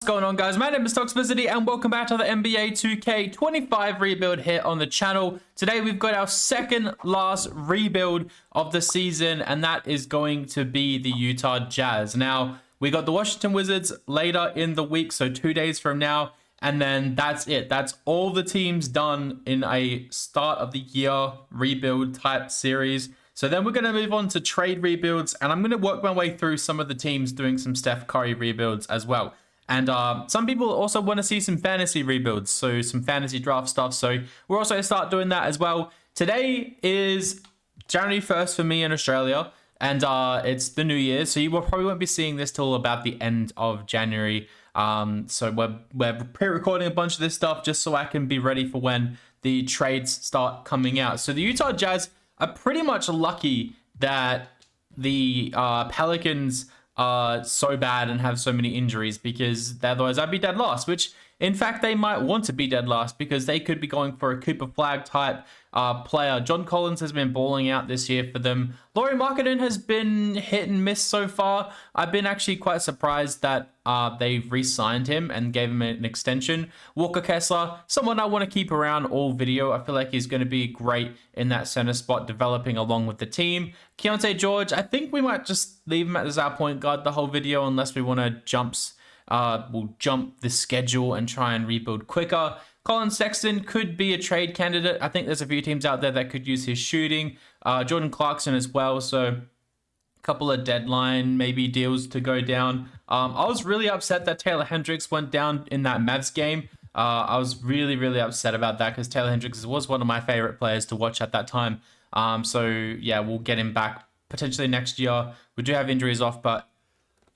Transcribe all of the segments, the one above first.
going on, guys? My name is Toxicity and welcome back to the NBA 2K25 rebuild here on the channel. Today we've got our second last rebuild of the season, and that is going to be the Utah Jazz. Now, we got the Washington Wizards later in the week, so 2 days from now, and then that's it. That's all the teams done in a start of the year rebuild type series. So then we're going to move on to trade rebuilds, and I'm going to work my way through some of the teams doing some Steph Curry rebuilds as well. And some people also want to see some fantasy rebuilds, so some fantasy draft stuff. So we're also going to start doing that as well. Today is January 1st for me in Australia, and it's the New Year, so you probably won't be seeing this till about the end of January. So we're pre-recording a bunch of this stuff just so I can be ready for when the trades start coming out. So the Utah Jazz are pretty much lucky that the Pelicans are so bad and have so many injuries, because otherwise I'd be dead last, which in fact they might want to be dead last because they could be going for a Cooper Flag type player. John Collins has been balling out this year for them. Lauri Markkanen has been hit and miss so far. I've been actually quite surprised that they've re-signed him and gave him an extension. Walker Kessler, someone I want to keep around all video. I feel like he's going to be great in that center spot, developing along with the team. Keontae George, I think we might just leave him as our point guard the whole video unless we want to we'll jump the schedule and try and rebuild quicker. Colin Sexton could be a trade candidate. I think there's a few teams out there that could use his shooting. Jordan Clarkson as well. So a couple of deadline maybe deals to go down. I was really upset that Taylor Hendricks went down in that Mavs game. I was really upset about that because Taylor Hendricks was one of my favorite players to watch at that time. So yeah, we'll get him back potentially next year. We do have injuries off, but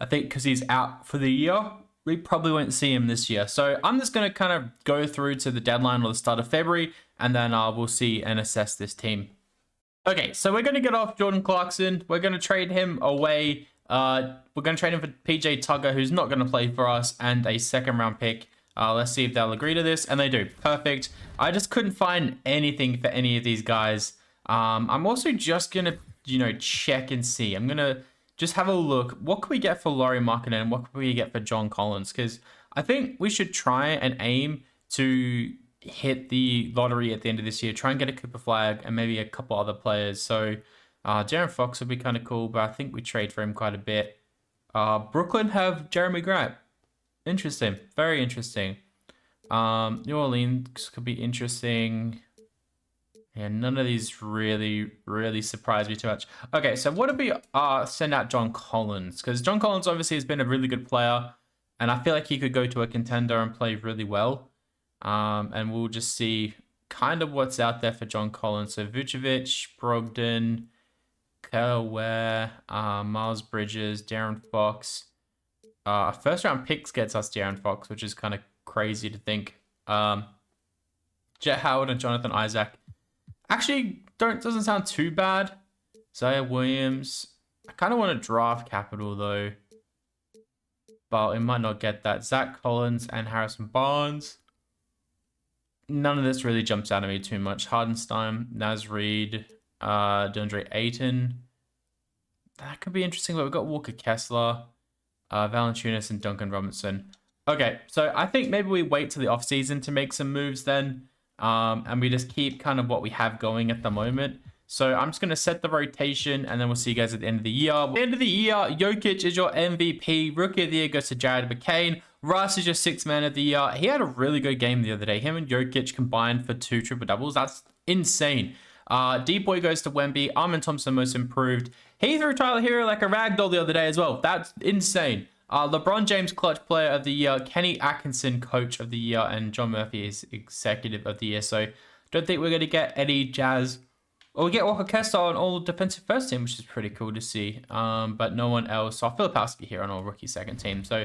I think because he's out for the year, we probably won't see him this year. So I'm just going to kind of go through to the deadline or the start of February, and then we'll see and assess this team. Okay, so we're going to get off Jordan Clarkson. We're going to trade him away. We're going to trade him for PJ Tucker, who's not going to play for us, and a second round pick. Let's see if they'll agree to this, and they do. Perfect. I just couldn't find anything for any of these guys. I'm also just going to, check and see. I'm going to just have a look. What can we get for Lauri Markkanen and what can we get for John Collins? Because I think we should try and aim to hit the lottery at the end of this year. Try and get a Cooper Flag and maybe a couple other players. So De'Aaron Fox would be kind of cool, but I think we trade for him quite a bit. Brooklyn have Jeremy Grant. Interesting. Very interesting. New Orleans could be interesting. Yeah, none of these really surprised me too much. Okay, so what if we send out John Collins? Because John Collins obviously has been a really good player, and I feel like he could go to a contender and play really well. And we'll just see kind of what's out there for John Collins. So Vucevic, Brogdon, Kyle Ware, Miles Bridges, De'Aaron Fox. First round picks gets us De'Aaron Fox, which is kind of crazy to think. Jet Howard and Jonathan Isaac. Actually, doesn't sound too bad. Zaire Williams. I kind of want to draft capital though, but we might not get that. Zach Collins and Harrison Barnes. None of this really jumps out at me too much. Hardenstein, Naz Reid, DeAndre Ayton. That could be interesting, but we've got Walker Kessler, Valanciunas, and Duncan Robinson. Okay, so I think maybe we wait till the offseason to make some moves then. And we just keep kind of what we have going at the moment. So I'm just going to set the rotation, and then we'll see you guys at the end of the year. At the end of the year, Jokic is your MVP. Rookie of the year goes to Jared McCain. Russ is your sixth man of the year. He had a really good game the other day. Him and Jokic combined for 2 triple-doubles. That's insane. D-Boy goes to Wemby. Armin Thompson most improved. He threw Tyler Hero like a ragdoll the other day as well. That's insane. LeBron James clutch player of the year, Kenny Atkinson coach of the year, and John Murphy is executive of the year. So don't think we're going to get any Jazz. Or we get Walker Kessler on all defensive first team, which is pretty cool to see. But no one else. So Filipowski here on all rookie second team. So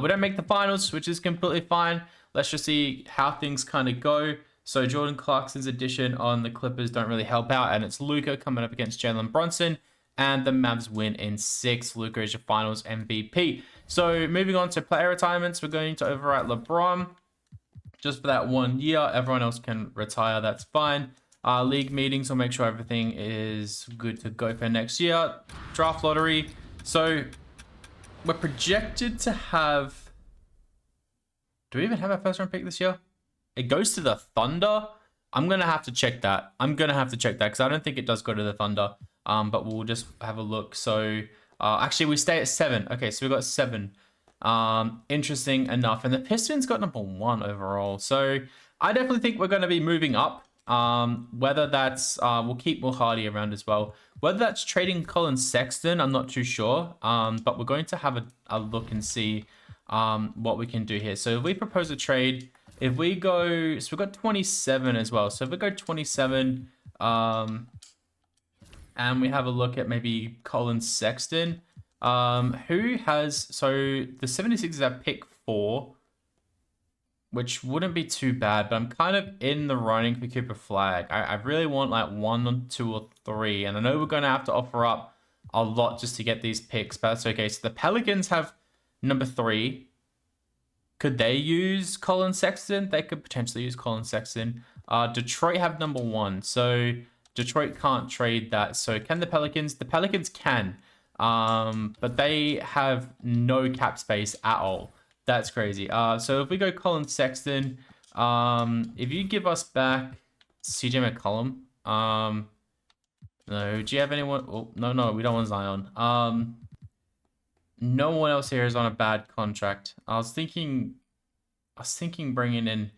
we don't make the finals, which is completely fine. Let's just see how things kind of go. So Jordan Clarkson's addition on the Clippers don't really help out. And it's Luka coming up against Jalen Brunson. And the Mavs win in 6. Luka is your finals MVP. So moving on to player retirements, we're going to overwrite LeBron just for that 1 year. Everyone else can retire. That's fine. League meetings will make sure everything is good to go for next year. Draft lottery. So we're projected to have Do we even have a first round pick this year? It goes to the Thunder. I'm going to have to check that. Because I don't think it does go to the Thunder. But we'll just have a look. So, actually, we stay at 7. Okay, so we got 7. Interesting enough. And the Pistons got number 1 overall. So, I definitely think we're going to be moving up. Whether that's, we'll keep Will Hardy around as well. Whether that's trading Colin Sexton, I'm not too sure. But we're going to have a look and see what we can do here. So, if we propose a trade... If we go, so we've got 27 as well. So if we go 27, and we have a look at maybe Colin Sexton, who has, so the 76ers have pick 4, which wouldn't be too bad, but I'm kind of in the running for Cooper Flag. I really want like 1, 2, or 3, and I know we're going to have to offer up a lot just to get these picks, but that's okay. So the Pelicans have number 3. Could they use Colin Sexton? They could potentially use Colin Sexton. Detroit have number 1, so Detroit can't trade that. So can the Pelicans? The Pelicans can, but they have no cap space at all. That's crazy. So if we go Colin Sexton, if you give us back CJ McCollum, no, do you have anyone? Oh, no, we don't want Zion. No one else here is on a bad contract. I was thinking bringing in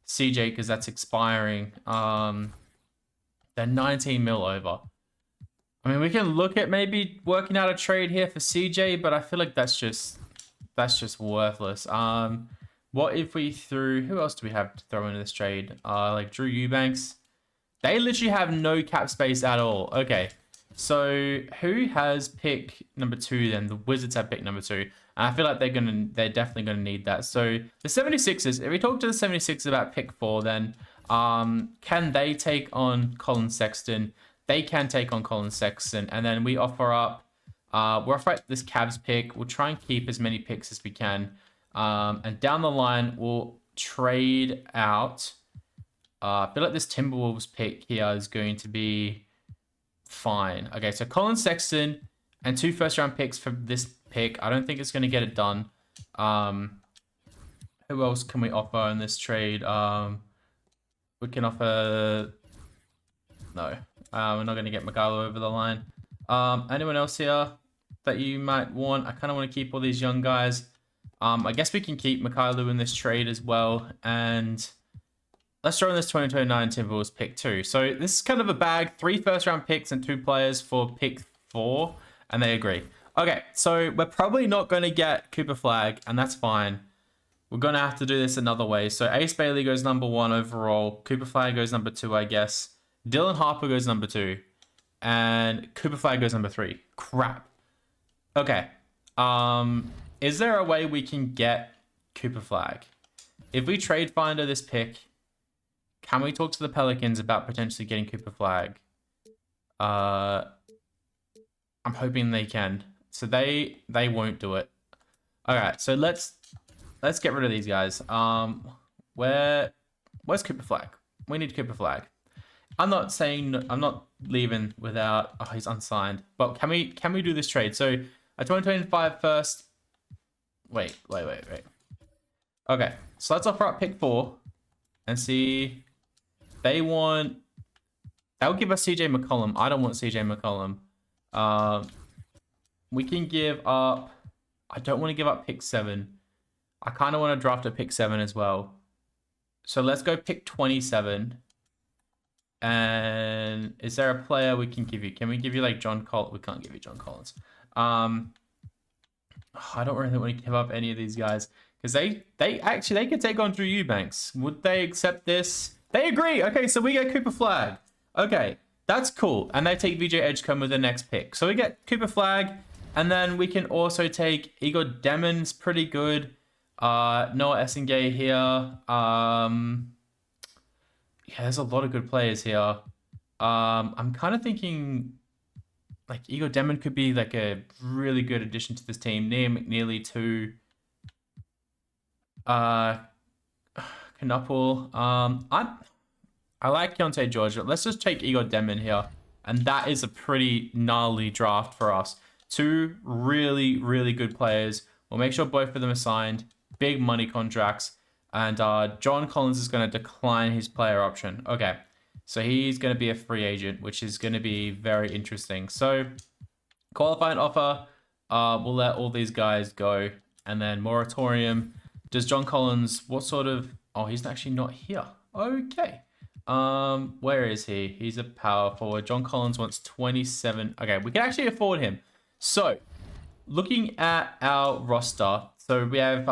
CJ because that's expiring. They're 19 mil over. I mean, we can look at maybe working out a trade here for CJ, but I feel like that's just worthless. What if we threw? Who else do we have to throw into this trade? Like Drew Eubanks. They literally have no cap space at all. Okay. So who has pick number 2 then? The Wizards have pick number 2. And I feel like they're definitely gonna need that. So the 76ers, if we talk to the 76ers about pick 4, then can they take on Colin Sexton? They can take on Colin Sexton, and then we offer up we'll offer up this Cavs pick. We'll try and keep as many picks as we can. And down the line, we'll trade out. I feel like this Timberwolves pick here is going to be fine. Okay, so Colin Sexton and 2 first-round picks for this pick. I don't think it's going to get it done. Who else can we offer in this trade? We can offer... No, we're not going to get Magalo over the line. Anyone else here that you might want? I kind of want to keep all these young guys. I guess we can keep Mikhailo in this trade as well. And... let's throw in this 2029 Timberwolves pick 2. So this is kind of a bag. 3 first-round picks and 2 players for pick 4. And they agree. Okay, so we're probably not going to get Cooper Flag. And that's fine. We're going to have to do this another way. So Ace Bailey goes number 1 overall. Cooper Flag goes number 2, I guess. Dylan Harper goes number 2. And Cooper Flag goes number 3. Crap. Okay. Is there a way we can get Cooper Flag? If we trade finder this pick... can we talk to the Pelicans about potentially getting Cooper Flag? I'm hoping they can. So they won't do it. All right, so let's get rid of these guys. Where's Cooper Flag? We need Cooper Flag. I'm not leaving without. Oh, he's unsigned. But can we do this trade? So a 2025 first. Wait. Okay, so let's offer up pick 4 and see. They'll give us CJ McCollum. I don't want CJ McCollum. We can give up... I don't want to give up pick 7. I kind of want to draft a pick 7 as well. So let's go pick 27. And is there a player we can give you? Can we give you like John Collins? We can't give you John Collins. I don't really want to give up any of these guys. Because they could take on Drew Eubanks. Would they accept this? They agree. Okay, so we get Cooper Flag. Okay, that's cool. And they take VJ Edgecombe with the next pick. So we get Cooper Flag. And then we can also take Igor Demon's pretty good. Noah Essengay here. Yeah, there's a lot of good players here. I'm kind of thinking like Igor Demon could be like a really good addition to this team. Nia McNeely too. Knuppel. I like Keontae George, but let's just take Igor Demon here. And that is a pretty gnarly draft for us. 2 really, really good players. We'll make sure both of them are signed. Big money contracts. And John Collins is going to decline his player option. Okay, so he's going to be a free agent, which is going to be very interesting. So qualifying offer, we'll let all these guys go. And then moratorium. Does John Collins, what sort of... Oh, he's actually not here. Okay. Where is he? He's a power forward. John Collins wants 27. Okay, we can actually afford him. So, looking at our roster, so we have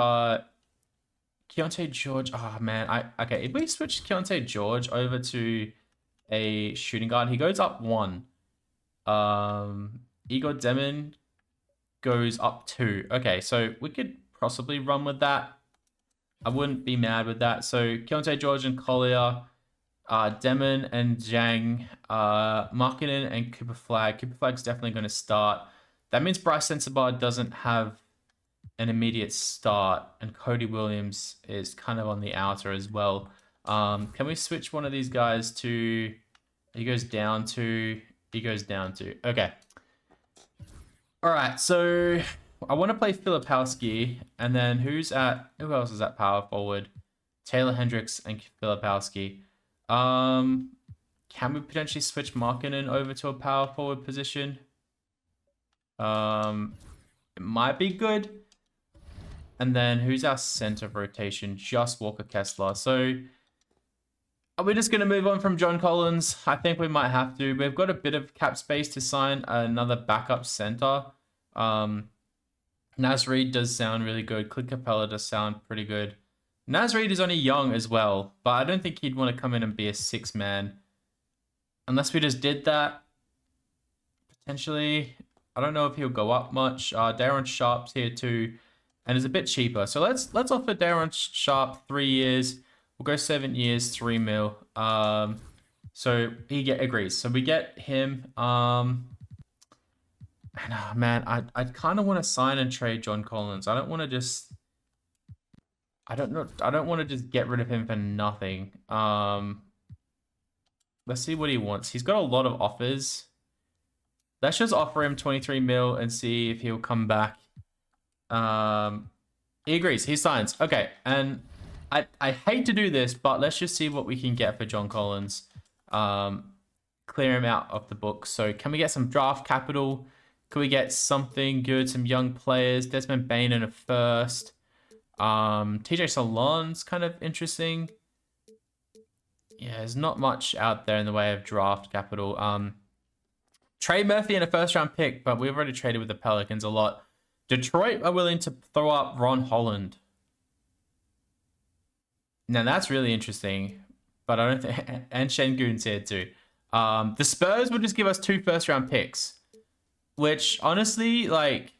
Keontae George. Oh man, okay. If we switch Keontae George over to a shooting guard, he goes up 1. Igor Demon goes up 2. Okay, so we could possibly run with that. I wouldn't be mad with that. So Keontae George and Collier, Demon and Zhang, Markkinen and Cooper Flag. Cooper Flag's definitely going to start. That means Bryce Sensabaugh doesn't have an immediate start, and Cody Williams is kind of on the outer as well. Can we switch one of these guys to... He goes down to... Okay. All right, so I want to play Filipowski, and then who else is at power forward? Taylor Hendricks and Filipowski. Can we potentially switch Markkinen over to a power forward position? It might be good. And then who's our center rotation? Just Walker Kessler. So are we just going to move on from John Collins? I think we might have to. We've got a bit of cap space to sign another backup center. Naz Reid does sound really good. Clint Capella does sound pretty good. Naz Reid is only young as well, but I don't think he'd want to come in and be a 6-man. Unless we just did that. Potentially. I don't know if he'll go up much. Darren Sharp's here too, and is a bit cheaper. So let's offer Darren Sharp 3 years. We'll go 7 years, 3 mil. So he agrees. So we get him. And man, I kind of want to sign and trade John Collins. I don't want to just... I don't want to just get rid of him for nothing. Let's see what he wants. He's got a lot of offers. Let's just offer him 23 mil and see if he'll come back. He agrees. He signs. Okay, and I hate to do this, but let's just see what we can get for John Collins. Clear him out of the books. So can we get some draft capital? Can we get something good? Some young players. Desmond Bain in a first. TJ Salon's kind of interesting. Yeah, there's not much out there in the way of draft capital. Trey Murphy in a first-round pick, but we've already traded with the Pelicans a lot. Detroit are willing to throw up Ron Holland. Now, that's really interesting, but I don't think... And Şengün's here too. The Spurs would just give us 2 first-round picks, which, honestly, like...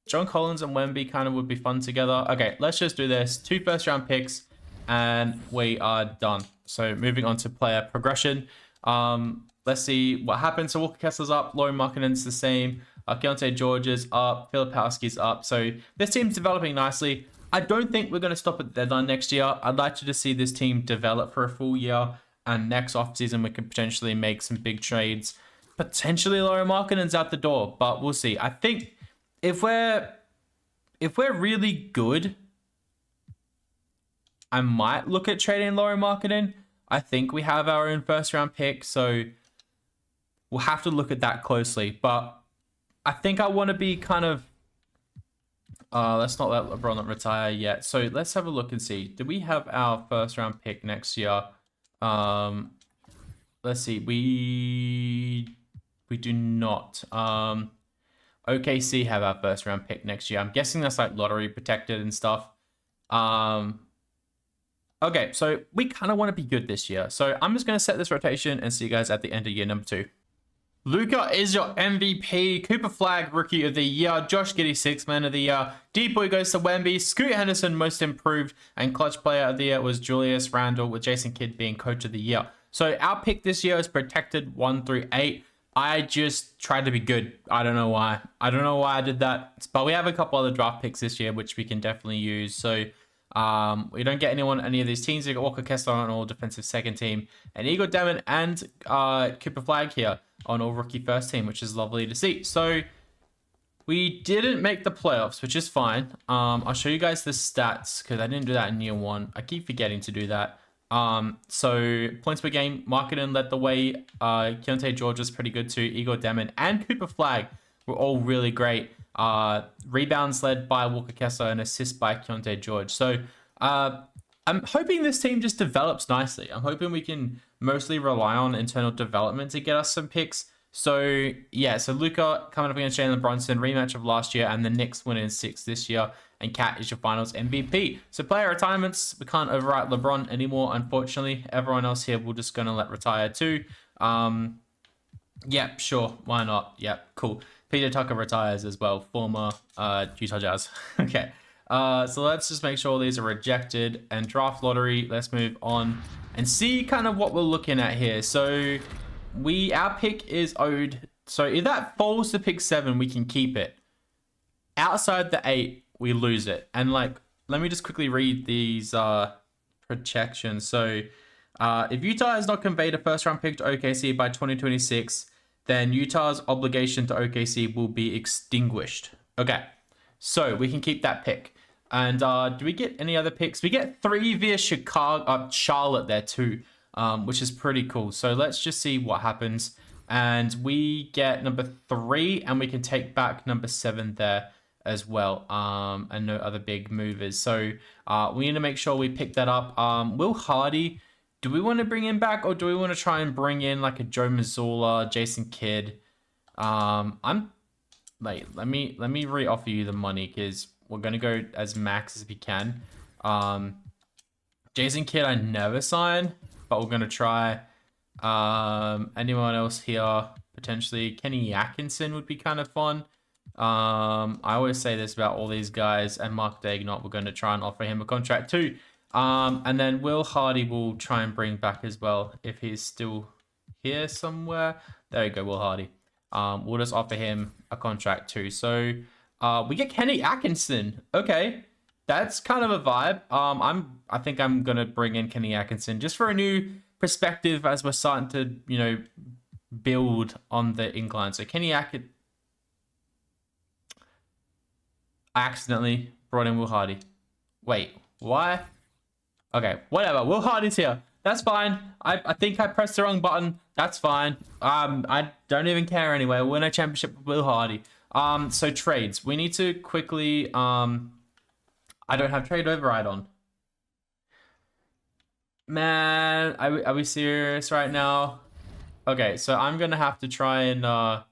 John Collins and Wemby kind of would be fun together. Okay, let's just do this. 2 first-round picks, and we are done. So, moving on to player progression. Let's see what happens. So Walker Kessler's up, Lauri Markkanen's the same, Keontae George is up, Filipowski's up. So this team's developing nicely. I don't think we're going to stop at the deadline next year. I'd like to just see this team develop for a full year, and next offseason we could potentially make some big trades. Potentially Lauri Markkanen's out the door, but we'll see. I think if we're really good, I might look at trading Lauri Markkanen. I think we have our own first-round pick, so we'll have to look at that closely. But I think I want to be kind of... let's not let LeBron retire yet. So let's have a look and see. Do we have our first-round pick next year? Let's see. We do not. OKC have our first-round pick next year. I'm guessing that's like lottery protected and stuff. Okay, so we kind of want to be good this year. So I'm just going to set this rotation and see you guys at the end of year number 2. Luka is your MVP. Cooper Flag, Rookie of the Year. Josh Giddey, 6th Man of the Year. D-Boy goes to Wemby. Scoot Henderson, Most Improved. And Clutch Player of the Year was Julius Randle, with Jason Kidd being Coach of the Year. So our pick this year is protected 1 through 8. I just tried to be good. I don't know why. I don't know why I did that. But we have a couple other draft picks this year, which we can definitely use. So... we don't get anyone on any of these teams. We got Walker Kessler on all defensive second team, and Igor Demon and Cooper Flag here on all rookie first team, which is lovely to see. So We didn't make the playoffs, which is fine. I'll show you guys the stats because I didn't do that in year one. I keep forgetting to do that. So points per game, Markkanen led the way. Keontae George was pretty good too. Igor Demon and Cooper Flag were all really great. Rebounds led by Walker Kessler and assists by Keontae George. So I'm hoping this team just develops nicely. I'm hoping we can mostly rely on internal development to get us some picks. So yeah, so Luka coming up against Jalen Brunson, rematch of last year, and the Knicks winning 6 this year. And Cat is your finals MVP. So player retirements, we can't overwrite LeBron anymore, unfortunately. Everyone else here we're just gonna let retire too. Yeah, sure, why not? Yeah, cool. Peter Tucker retires as well, former Utah Jazz. Okay. So let's just make sure all these are rejected and draft lottery. Let's move on and see kind of what we're looking at here. So our pick is owed. So if that falls to pick 7, we can keep it. Outside the 8, we lose it. And like, let me just quickly read these projections. So if Utah has not conveyed a first round pick to OKC by 2026, then Utah's obligation to OKC will be extinguished. Okay, so we can keep that pick. And do we get any other picks? We get 3 via Charlotte there too, which is pretty cool. So let's just see what happens. And we get number 3, and we can take back number 7 there as well. And no other big movers. So we need to make sure we pick that up. Will Hardy, do we want to bring him back, or do we want to try and bring in like a Joe Mazzulla, Jason Kidd? Let me re-offer you the money because we're gonna go as max as we can. Jason Kidd I never sign, but we're gonna try. Anyone else here? Potentially Kenny Atkinson would be kind of fun. I always say this about all these guys, and Mark Daigneault, we're gonna try and offer him a contract too. And then Will Hardy will try and bring back as well if he's still here somewhere. There you go, Will Hardy. We'll just offer him a contract too. So we get Kenny Atkinson. Okay, that's kind of a vibe. I think I'm gonna bring in Kenny Atkinson just for a new perspective as we're starting to build on the incline. So Kenny Atkinson. I accidentally brought in Will Hardy. Wait, why? Okay, whatever. Will Hardy's here. That's fine. I think I pressed the wrong button. That's fine. I don't even care anyway. We'll win a championship with Will Hardy. So trades. We need to quickly. I don't have trade override on. Man, are we serious right now? Okay, so I'm gonna have to try and. I'm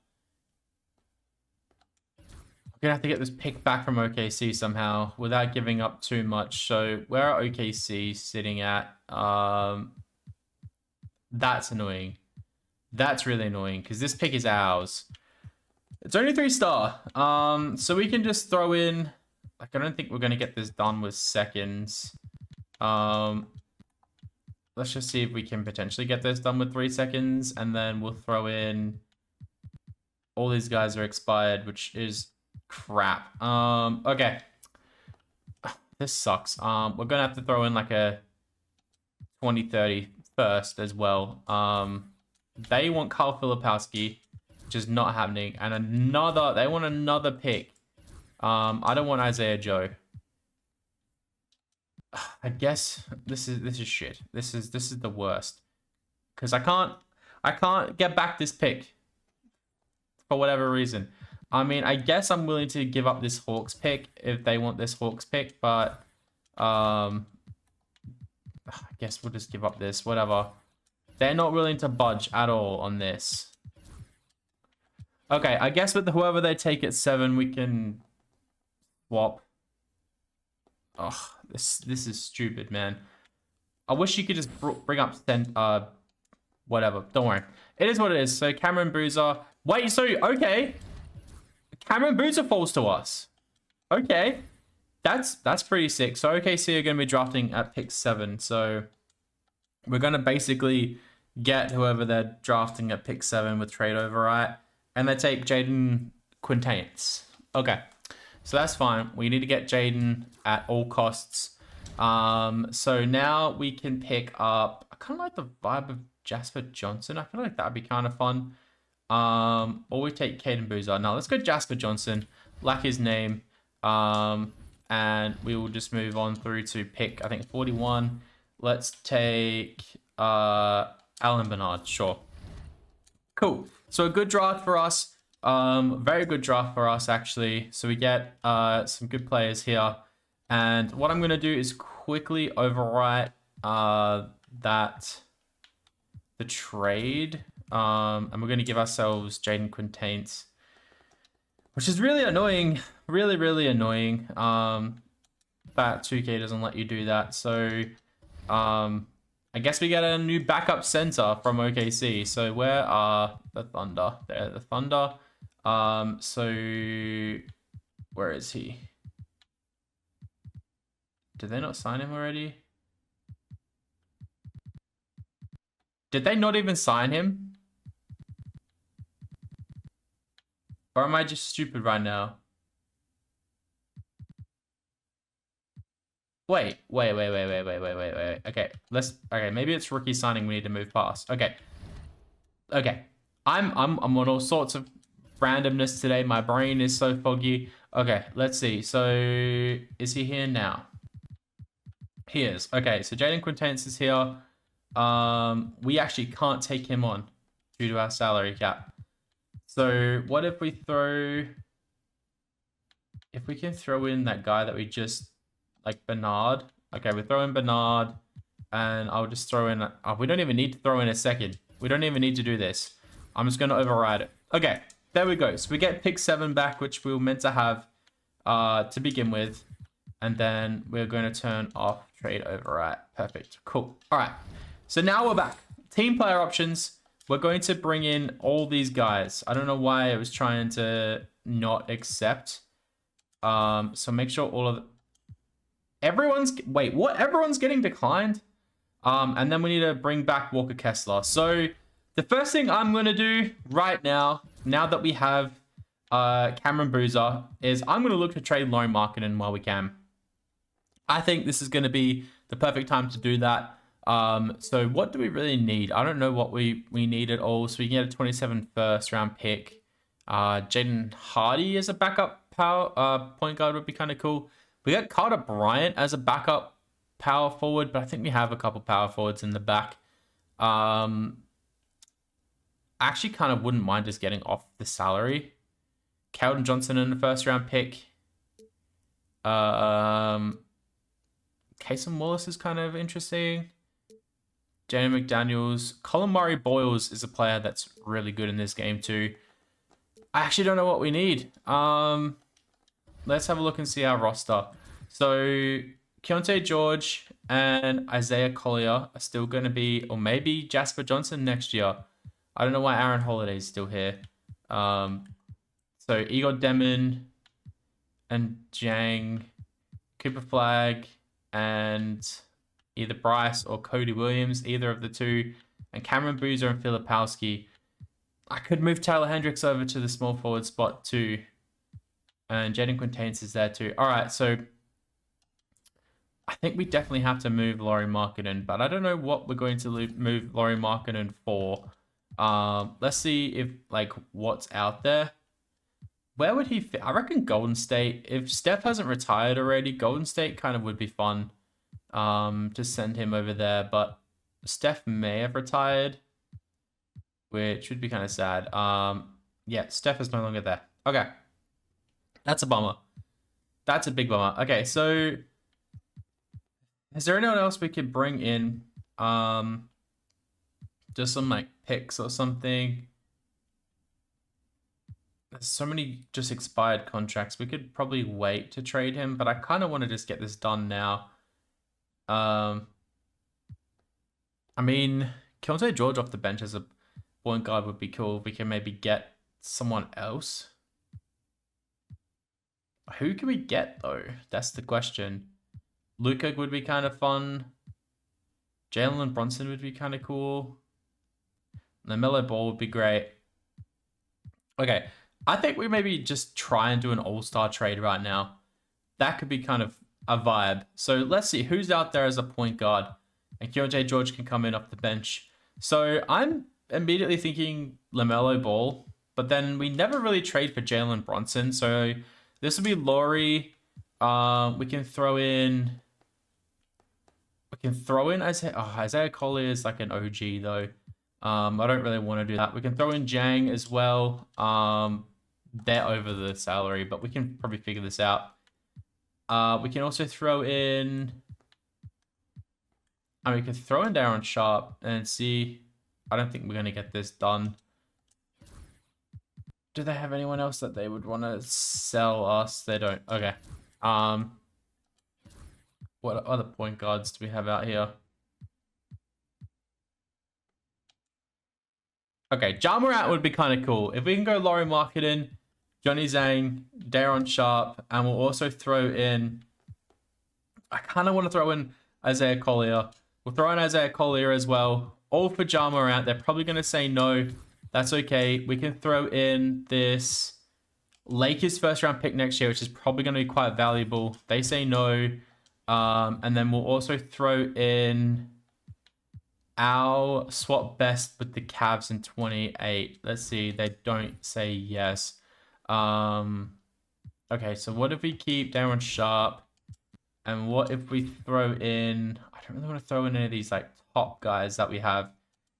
gonna have to get this pick back from OKC somehow without giving up too much. So where are OKC sitting at? That's annoying. That's really annoying because this pick is ours. It's only 3-star. So we can just throw in. Like, I don't think we're gonna get this done with seconds. Let's just see if we can potentially get this done with 3 seconds, and then we'll throw in. All these guys are expired, which is crap. Okay. This sucks. We're gonna have to throw in like a 2030 first as well. They want Carl Filipowski, which is not happening, and they want another pick. I don't want Isaiah Joe. I guess this is shit. This is the worst. Cause I can't get back this pick for whatever reason. I mean, I guess I'm willing to give up this Hawks pick if they want this Hawks pick, but I guess we'll just give up this, whatever. They're not willing to budge at all on this. Okay, I guess with whoever they take at 7, we can swap. Ugh, this is stupid, man. I wish you could just bring up whatever. Don't worry. It is what it is. So Cameron Boozer. Wait, so okay. Cameron Boozer falls to us. Okay. That's pretty sick. So OKC are going to be drafting at pick 7. So we're going to basically get whoever they're drafting at pick 7 with trade override. And they take Jaden Quintanes. Okay. So that's fine. We need to get Jaden at all costs. So now we can pick up. I kind of like the vibe of Jasper Johnson. I feel like that'd be kind of fun. Or we take Caden Boozer. No, let's go Jasper Johnson. like his name. And we will just move on through to pick, I think, 41. Let's take Alan Bernard, sure. Cool. So a good draft for us. Very good draft for us, actually. So we get some good players here. And what I'm going to do is quickly overwrite the trade. And we're going to give ourselves Jaden Quintains, which is really annoying. Really, really annoying. That 2K doesn't let you do that. So I guess we get a new backup center from OKC. So where are the Thunder? There, the Thunder. So where is he? Did they not sign him already? Did they not even sign him? Or am I just stupid right now? Wait. Okay, maybe it's rookie signing we need to move past. Okay. I'm on all sorts of randomness today. My brain is so foggy. Okay, let's see. So is he here now? He is. Okay, so Jaden Quintains is here. We actually can't take him on due to our salary cap. So what if we can throw in that guy that we just, like, Bernard. Okay, we throw in Bernard, and I'll just throw in, we don't even need to throw in a second. We don't even need to do this. I'm just going to override it. Okay, there we go. So we get pick 7 back, which we were meant to have to begin with. And then we're going to turn off trade override. Perfect. Cool. All right. So now we're back. Team player options. We're going to bring in all these guys. I don't know why it was trying to not accept. So make sure all of everyone's getting declined. And then we need to bring back Walker Kessler. So the first thing I'm going to do right now that we have Cameron Boozer, is I'm going to look to trade Lauri Markkanen while we can. I think this is going to be the perfect time to do that. So what do we really need? I don't know what we need at all. So we can get a 27 first round pick. Jaden Hardy as a backup power point guard would be kind of cool. We got Carter Bryant as a backup power forward, but I think we have a couple power forwards in the back. Actually kind of wouldn't mind just getting off the salary. Keldon Johnson in the first round pick. Cason Wallace is kind of interesting. Jaden McDaniels. Colin Murray Boyles is a player that's really good in this game too. I actually don't know what we need. Let's have a look and see our roster. So Keontae George and Isaiah Collier are still going to be, or maybe Jasper Johnson next year. I don't know why Aaron Holiday is still here. So Igor Demon and Jang, Cooper Flag, and either Bryce or Cody Williams, either of the two, and Cameron Boozer and Filipowski. I could move Tyler Hendricks over to the small forward spot too. And Jaden Quintains is there too. All right, so I think we definitely have to move Lauri Markkanen, but I don't know what we're going to move Lauri Markkanen for. Let's see if, like, what's out there. Where would he fit? I reckon Golden State. If Steph hasn't retired already, Golden State kind of would be fun to send him over there. But Steph may have retired, which would be kind of sad. Yeah, Steph is no longer there. Okay. That's a bummer. That's a big bummer. Okay, so is there anyone else we could bring in? Just some, like, picks or something. There's so many just expired contracts. We could probably wait to trade him, but I kind of want to just get this done now. I mean, Keontae George off the bench as a point guard would be cool. We can maybe get someone else. Who can we get, though? That's the question. Luka would be kind of fun. Jalen Brunson would be kind of cool. LaMelo Ball would be great. Okay, I think we maybe just try and do an all-star trade right now. That could be kind of a vibe. So let's see who's out there as a point guard. And Keontae George can come in off the bench. So I'm immediately thinking LaMelo Ball. But then we never really trade for Jalen Brunson. So This will be Laurie. We can throw in Isaiah Collier is like an OG though. I don't really want to do that. We can throw in Jang as well. They're over the salary, but we can probably figure this out. We can also throw in... we can throw in Darren Sharp and see... I don't think we're going to get this done. Do they have anyone else that they would want to sell us? They don't. Okay. What other point guards do we have out here? Okay, Ja Morant would be kind of cool. If we can go Lauri Markkanen, Johnny Zhang, Darren Sharp, and we'll also throw in... I kind of want to throw in Isaiah Collier. We'll throw in Isaiah Collier as well. All for Ja Morant. They're probably going to say no. That's okay. We can throw in this Lakers first round pick next year, which is probably going to be quite valuable. They say no. And then we'll also throw in our swap best with the Cavs in 28. Let's see. They don't say yes. Okay, so what if we keep Darren Sharp? And what if we throw in... I don't really want to throw in any of these like top guys that we have.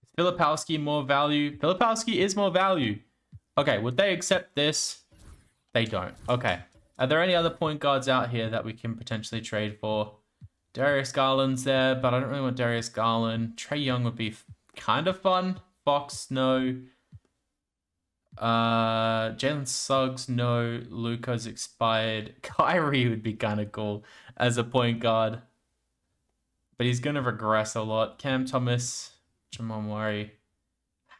Is Filipowski more value? Filipowski is more value. Okay, would they accept this? They don't. Okay. Are there any other point guards out here that we can potentially trade for? Darius Garland's there, but I don't really want Darius Garland. Trae Young would be kind of fun. Fox, no. Jalen Suggs, no. Luka's expired. Kyrie would be kind of cool as a point guard, but he's going to regress a lot. Cam Thomas, Jamal Murray.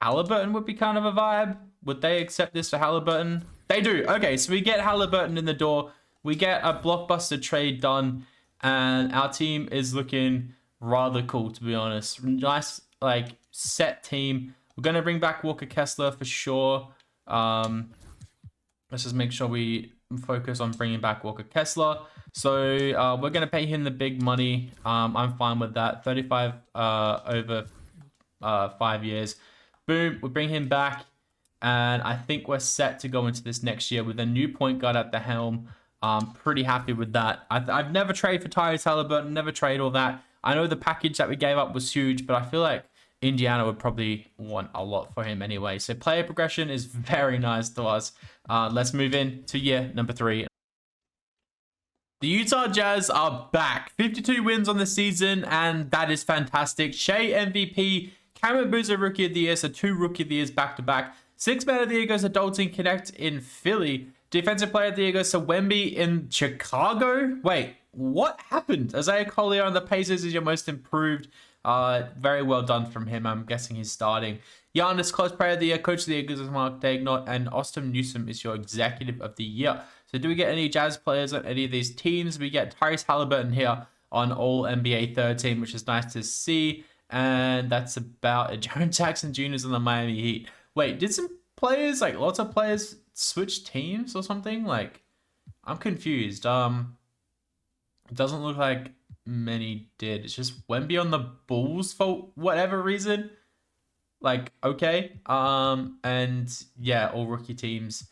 Halliburton would be kind of a vibe. Would they accept this for Halliburton? They do. Okay, so we get Halliburton in the door. We get a blockbuster trade done, and our team is looking rather cool, to be honest. Nice, like, set team. We're going to bring back Walker Kessler for sure. Let's just make sure we focus on bringing back Walker Kessler. So we're going to pay him the big money. I'm fine with that. 35 over 5 years. Boom, we bring him back. And I think we're set to go into this next year with a new point guard at the helm. Pretty happy with that. I've never traded for Tyrese Halliburton, never trade all that. I know the package that we gave up was huge, but I feel like Indiana would probably want a lot for him anyway. So player progression is very nice to us. Let's move in to year number 3. The Utah Jazz are back. 52 wins on the season, and that is fantastic. Shea MVP, Cameron Boozer Rookie of the Year, so 2 Rookie of the Years back-to-back. 6 Man of the Year goes to Dalton Connect in Philly. Defensive Player of the Year goes to Wemby in Chicago. Wait, what happened? Isaiah Collier on the Pacers is your most improved. Very well done from him. I'm guessing he's starting. Giannis, Clutch Player of the Year, Coach of the Year goes to Mark Daigneault, and Austin Newsom is your Executive of the Year. So do we get any Jazz players on any of these teams? We get Tyrese Halliburton here on All NBA third team, which is nice to see. And that's about it. Jaren Jackson Jr. is on the Miami Heat. Wait, did some players, like lots of players, switch teams or something? Like, I'm confused. It doesn't look like many did. It's just Wemby on the Bulls for whatever reason. Like, okay. And yeah, all rookie teams.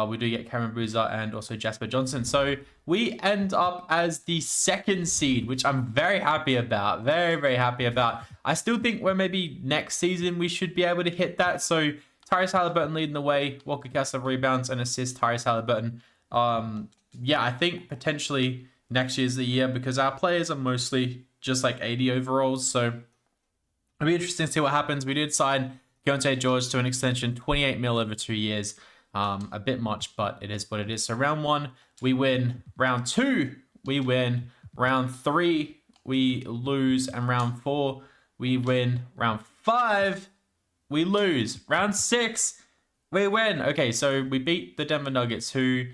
We do get Cameron Boozer and also Jasper Johnson. So we end up as the 2nd seed, which I'm very happy about. Very, very happy about. I still think we're maybe next season we should be able to hit that. So Tyrese Halliburton leading the way. Walker Kessler rebounds and assists Tyrese Halliburton. Yeah, I think potentially next year's the year because our players are mostly just like 80 overalls. So it'll be interesting to see what happens. We did sign Keontae George to an extension, 28 mil over 2 years. A bit much, but it is what it is. So round 1, we win. Round 2, we win. Round 3, we lose. And round 4, we win. Round 5, we lose. Round 6, we win. Okay, so we beat the Denver Nuggets, who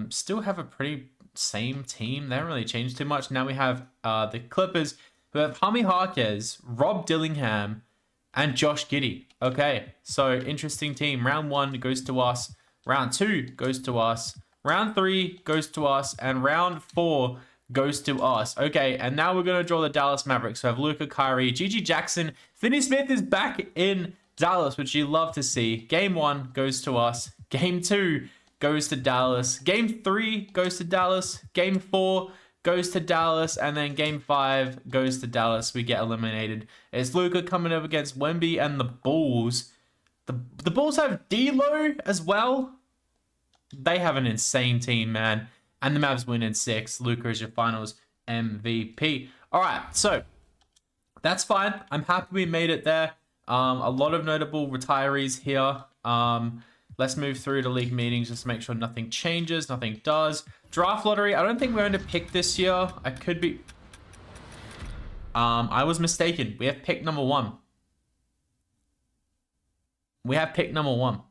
still have a pretty same team. They haven't really changed too much. Now we have the Clippers, who have Jaime Jaquez, Rob Dillingham, and Josh Giddey. Okay, so interesting team. Round 1 goes to us. Round 2 goes to us. Round 3 goes to us. And round 4 goes to us. Okay, and now we're going to draw the Dallas Mavericks. So we have Luka, Kyrie, Gigi Jackson. Finney Smith is back in Dallas, which you love to see. Game 1 goes to us. Game 2 goes to Dallas. Game 3 goes to Dallas. Game 4 goes to Dallas. And then Game 5 goes to Dallas. We get eliminated. It's Luka coming up against Wemby and the Bulls. The Bulls have D'Lo as well. They have an insane team, man. And the Mavs win in 6. Luka is your finals MVP. All right, so that's fine. I'm happy we made it there. A lot of notable retirees here. Let's move through to league meetings just to make sure nothing changes, nothing does. Draft lottery. I don't think we're going to pick this year. I could be. I was mistaken. We have pick number 1. We have pick number 1.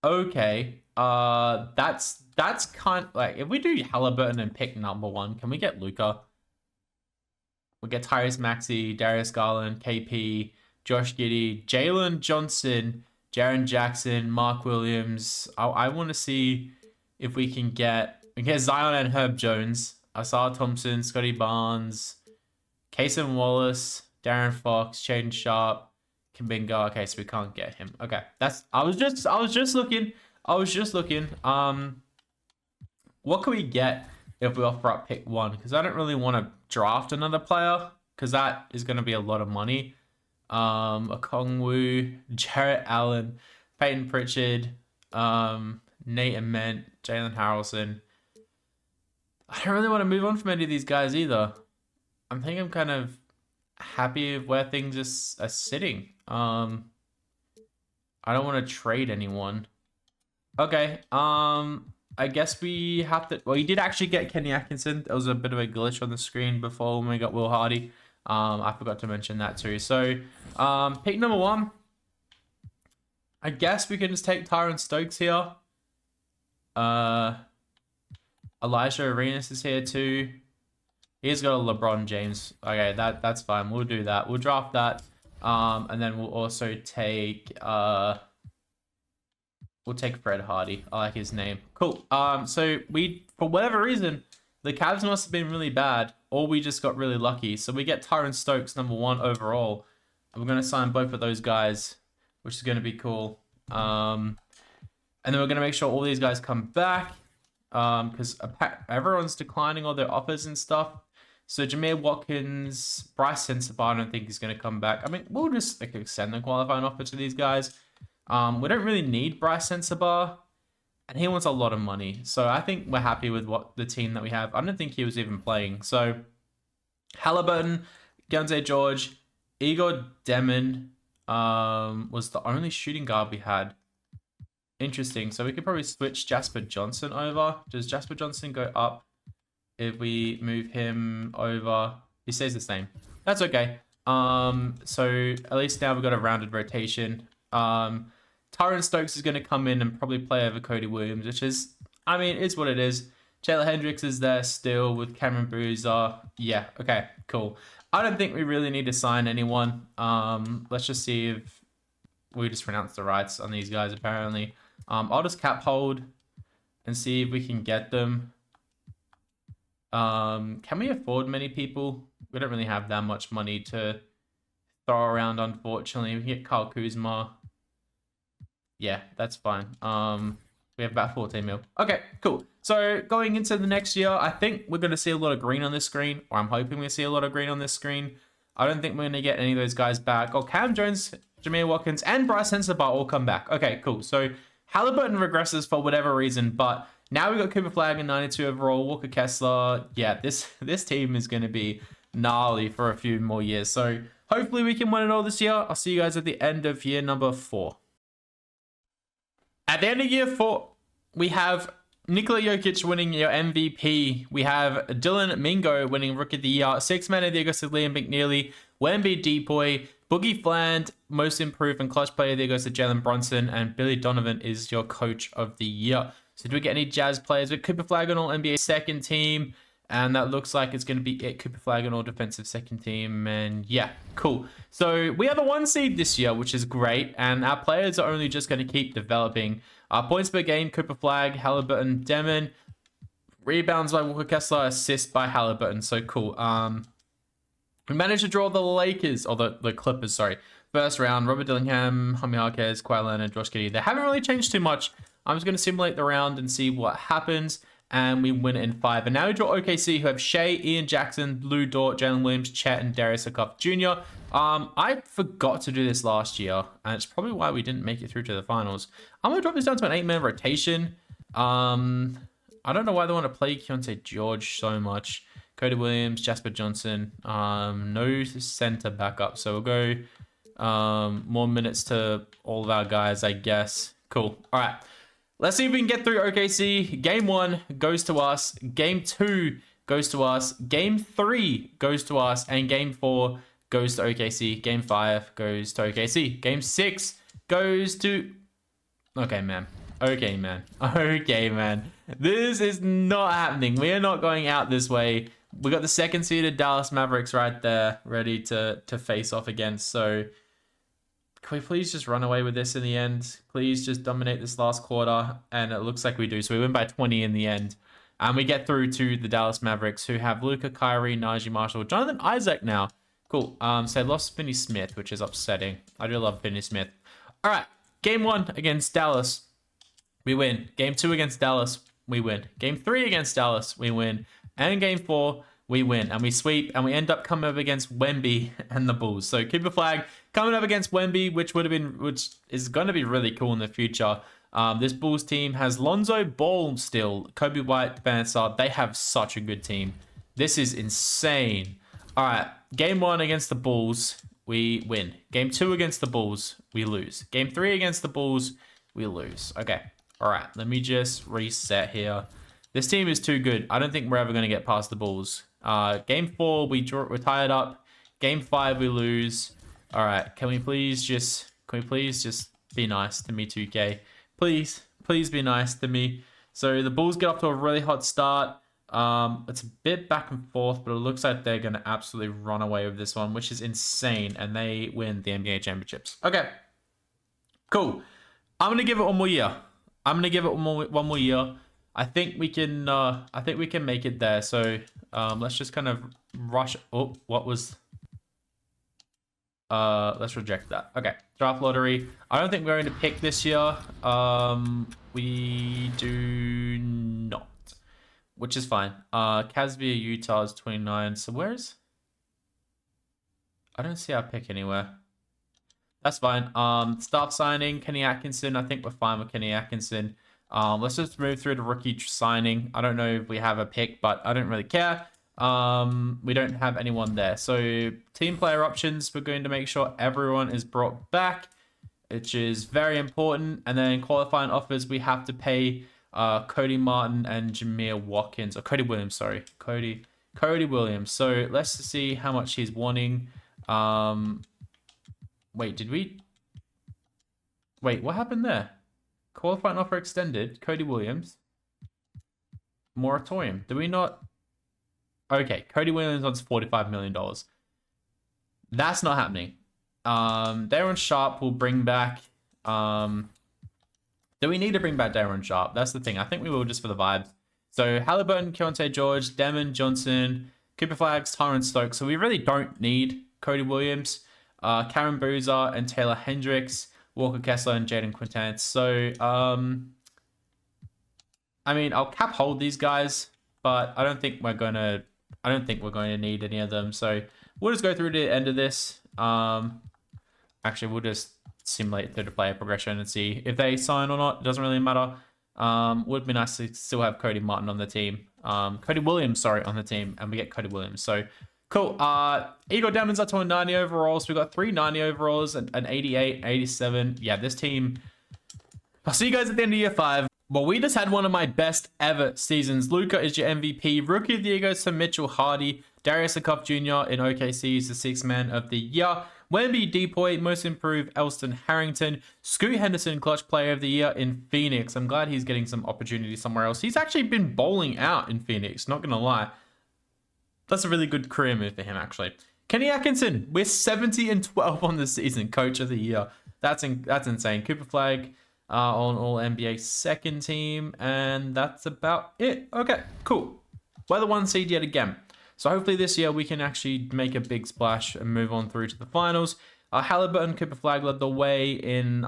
Okay. That's kind of like, if we do Halliburton and pick number 1, can we get Luka? We get Tyrese Maxey, Darius Garland, KP, Josh Giddey, Jalen Johnson, Jaren Jackson, Mark Williams. I want to see if we can get Zion and Herb Jones, Asar Thompson, Scotty Barnes, Cason Wallace, Darren Fox, Shaden Sharp, Kuminga. Okay, so we can't get him. Okay, I was just looking. What can we get if we offer up pick 1? Because I don't really want to draft another player, because that is going to be a lot of money. Okongwu, Jarrett Allen, Peyton Pritchard, Nate Ament, Jalen Harrelson. I don't really want to move on from any of these guys either. I think I'm kind of happy with where things are sitting. I don't want to trade anyone. Okay, I guess we have to. Well, you did actually get Kenny Atkinson. There was a bit of a glitch on the screen before when we got Will Hardy. I forgot to mention that too. So, pick number 1. I guess we can just take Tyron Stokes here. Elijah Arenas is here too. He's got a LeBron James. Okay, that's fine. We'll do that. We'll draft that. And then we'll also take we'll take Fred Hardy. I like his name. Cool. So we, for whatever reason, the Cavs must have been really bad, or we just got really lucky. So we get Tyron Stokes, number 1 overall. And we're going to sign both of those guys, which is going to be cool. And then we're going to make sure all these guys come back, because everyone's declining all their offers and stuff. So Jameer Watkins, Bryce Sensabaugh, I don't think he's going to come back. I mean, we'll just extend the qualifying offer to these guys. We don't really need Bryce Sensabaugh, and he wants a lot of money. So I think we're happy with what the team that we have. I don't think he was even playing. So Halliburton, Gonzae George, Igor Demon was the only shooting guard we had. Interesting. So we could probably switch Jasper Johnson over. Does Jasper Johnson go up if we move him over? He stays the same. That's okay. So at least now we've got a rounded rotation. Tyron Stokes is going to come in and probably play over Cody Williams, which is, I mean, it's what it is. Jalen Hendricks is there still with Cameron Boozer. Yeah, okay, cool. I don't think we really need to sign anyone. Let's just see if we just pronounce the rights on these guys, apparently. I'll just cap hold and see if we can get them. Can we afford many people? We don't really have that much money to throw around, unfortunately. We can get Kyle Kuzma. Yeah, that's fine. We have about 14 mil. Okay, cool. So going into the next year, I think we're going to see a lot of green on this screen, or I'm hoping we see a lot of green on this screen. I don't think we're going to get any of those guys back. Oh, Cam Jones, Jameer Watkins, and Bryce Sensabaugh all come back. Okay, cool. So Halliburton regresses for whatever reason, but now we've got Cooper Flag in 92 overall, Walker Kessler. Yeah, this team is going to be gnarly for a few more years. So hopefully we can win it all this year. I'll see you guys at the end of year number 4. At the end of year 4, we have Nikola Jokic winning your MVP. We have Dylan Mingo winning Rookie of the Year. Six Man of the Year goes to Liam McNeely. Wemby Depoy. Boogie Fland, Most Improved and Clutch Player of the Year goes to Jalen Brunson. And Billy Donovan is your Coach of the Year. So do we get any Jazz players? With Cooper Flag on all NBA second team. And that looks like it's going to be it. Cooper Flag on all defensive second team. And yeah, cool. So we have a 1 seed this year, which is great. And our players are only just going to keep developing. Points per game, Cooper Flag, Halliburton, Demon. Rebounds by Walker Kessler, assists by Halliburton. So cool. We managed to draw the Lakers, or the Clippers, sorry. first round, Robert Dillingham, Jaime Jaquez, Kawhi Leonard, Josh Giddey. They haven't really changed too much. I'm just going to simulate the round and see what happens. And we win it in 5. And now we draw OKC, who have Shea, Ian Jackson, Lou Dort, Jalen Williams, Chet, and Darius Acuff Jr. I forgot to do this last year, and it's probably why we didn't make it through to the finals. I'm going to drop this down to an 8-man rotation. I don't know why they want to play Keontae George so much. Cody Williams, Jasper Johnson, no center backup. So we'll go more minutes to all of our guys, I guess. Cool. All right. Let's see if we can get through OKC. Game 1 goes to us. Game 2 goes to us. Game 3 goes to us. And Game 4 goes to OKC. Game 5 goes to OKC. Game 6 goes to... Okay, man. Okay, man. Okay, man. This is not happening. We are not going out this way. We got the second seeded Dallas Mavericks right there, ready to face off against. So... can we please just run away with this in the end? Please just dominate this last quarter. And it looks like we do. So we win by 20 in the end. And we get through to the Dallas Mavericks, who have Luka, Kyrie, Najee Marshall, Jonathan Isaac now. Cool. So they lost Finney Smith, which is upsetting. I do love Finney Smith. All right. Game 1 against Dallas. We win. Game 2 against Dallas. We win. Game 3 against Dallas. We win. And Game 4, we win. And we sweep. And we end up coming up against Wemby and the Bulls. So keep a flag. Coming up against Wemby, which is going to be really cool in the future. This Bulls team has Lonzo Ball still, Kobe White, Spencer. They have such a good team. This is insane. All right, Game 1 against the Bulls, we win. Game 2 against the Bulls, we lose. Game 3 against the Bulls, we lose. Okay, all right, let me just reset here. This team is too good. I don't think we're ever going to get past the Bulls. Game 4, we're tied up. Game 5, we lose. All right, can we please just be nice to me, 2K? Please be nice to me. So the Bulls get off to a really hot start. It's a bit back and forth, but it looks like they're going to absolutely run away with this one, which is insane, and they win the NBA championships. Okay, cool. I'm going to give it one more year. One more year. I think we can make it there. So let's just kind of rush. Oh, what was... let's reject that. Okay, draft lottery. I don't think we're going to pick this year. We do not, which is fine. Casvia, Utah is 29. So where's... I don't see our pick anywhere. That's fine. Staff signing, Kenny Atkinson. I think we're fine with Kenny Atkinson. Let's just move through to rookie signing. I don't know if we have a pick, but I don't really care. We don't have anyone there. So team player options, we're going to make sure everyone is brought back, which is very important. And then qualifying offers, we have to pay Cody Martin and Jameer Watkins, or Cody Williams, sorry. Cody Williams. So let's see how much he's wanting. Wait, what happened there? Qualifying offer extended, Cody Williams. Moratorium. Do we not... Okay, Cody Williams wants $45 million. That's not happening. Darren Sharp will bring back... do we need to bring back Darren Sharp? That's the thing. I think we will just for the vibes. So Halliburton, Keontae George, Demon Johnson, Cooper Flags, Tyron Stokes. So we really don't need Cody Williams, Karen Boozer, and Taylor Hendricks, Walker Kessler, and Jaden Quintana. So, I mean, I'll cap hold these guys, but I don't think we're going to need any of them. So we'll just go through to the end of this. Actually, we'll just simulate through the player progression and see if they sign or not. It doesn't really matter. Would be nice to still have Cody Martin on the team. Cody Williams, on the team, and we get Cody Williams. So cool. Igor Demons up to a 90 overalls. We got 3 90 overalls and an 88, 87. Yeah, this team. I'll see you guys at the end of year 5. Well, we just had one of my best ever seasons. Luka is your MVP. Rookie of the year goes to Mitchell Hardy. Darius Acuff Jr. in OKC is the 6th man of the year. Wemby Depoy, most improved, Elston Harrington. Scoot Henderson, clutch player of the year in Phoenix. I'm glad he's getting some opportunity somewhere else. He's actually been bowling out in Phoenix, not going to lie. That's a really good career move for him, actually. Kenny Atkinson, we're 70-12 on the season, coach of the year. That's insane. Cooper Flag on all NBA second team, and that's about it. Okay, cool. We're the 1 seed yet again. So hopefully this year we can actually make a big splash and move on through to the finals. Halliburton, Cooper Flag led the way in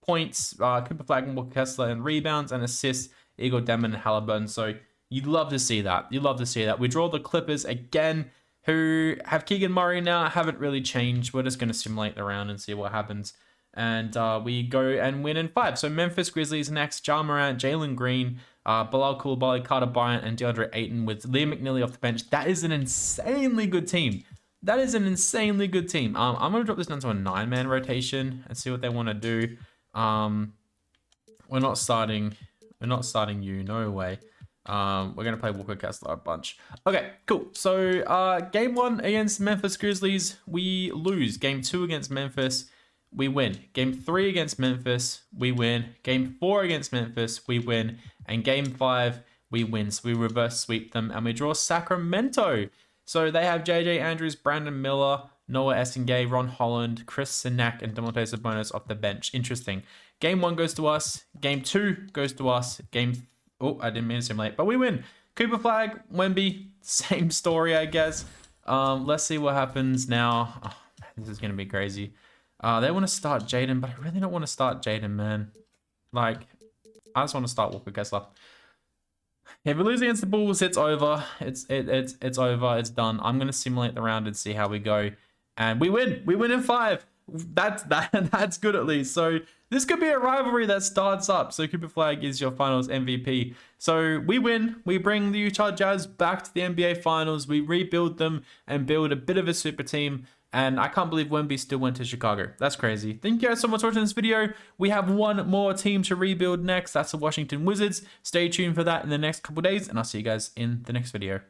points. Cooper Flag and Walker Kessler in rebounds and assists. Igor Demon and Halliburton. So you'd love to see that. You'd love to see that. We draw the Clippers again, who have Keegan Murray now. Haven't really changed. We're just going to simulate the round and see what happens. And we go and win in 5. So Memphis Grizzlies next. Ja Morant, Jalen Green, Bilal Coulibaly, Carter Bryant, and DeAndre Ayton with Liam McNeely off the bench. That is an insanely good team. That is an insanely good team. I'm going to drop this down to a 9-man rotation and see what they want to do. We're not starting you. No way. We're going to play Walker Kessler a bunch. Okay, cool. So game 1 against Memphis Grizzlies, we lose. Game 2 against Memphis, we win. Game 3 against Memphis, we win. Game 4 against Memphis, we win. And game 5, we win. So we reverse sweep them and we draw Sacramento. So they have JJ Andrews, Brandon Miller, Noah Essengay, Ron Holland, Chris Sinak, and Domantas Sabonis off the bench. Interesting. Game 1 goes to us. Game 2 goes to us. Oh, I didn't mean to simulate, but we win. Cooper Flag, Wemby, same story, I guess. Let's see what happens now. Oh, man, this is going to be crazy. They want to start Jaden, but I really don't want to start Jaden, man. Like, I just want to start Walker Kessler. If we lose against the Bulls, it's over. It's over. It's done. I'm going to simulate the round and see how we go. And we win. We win in 5. That's good at least. So this could be a rivalry that starts up. So Cooper Flag is your finals MVP. So we win. We bring the Utah Jazz back to the NBA Finals. We rebuild them and build a bit of a super team. And I can't believe Wemby still went to Chicago. That's crazy. Thank you guys so much for watching this video. We have one more team to rebuild next. That's the Washington Wizards. Stay tuned for that in the next couple days. And I'll see you guys in the next video.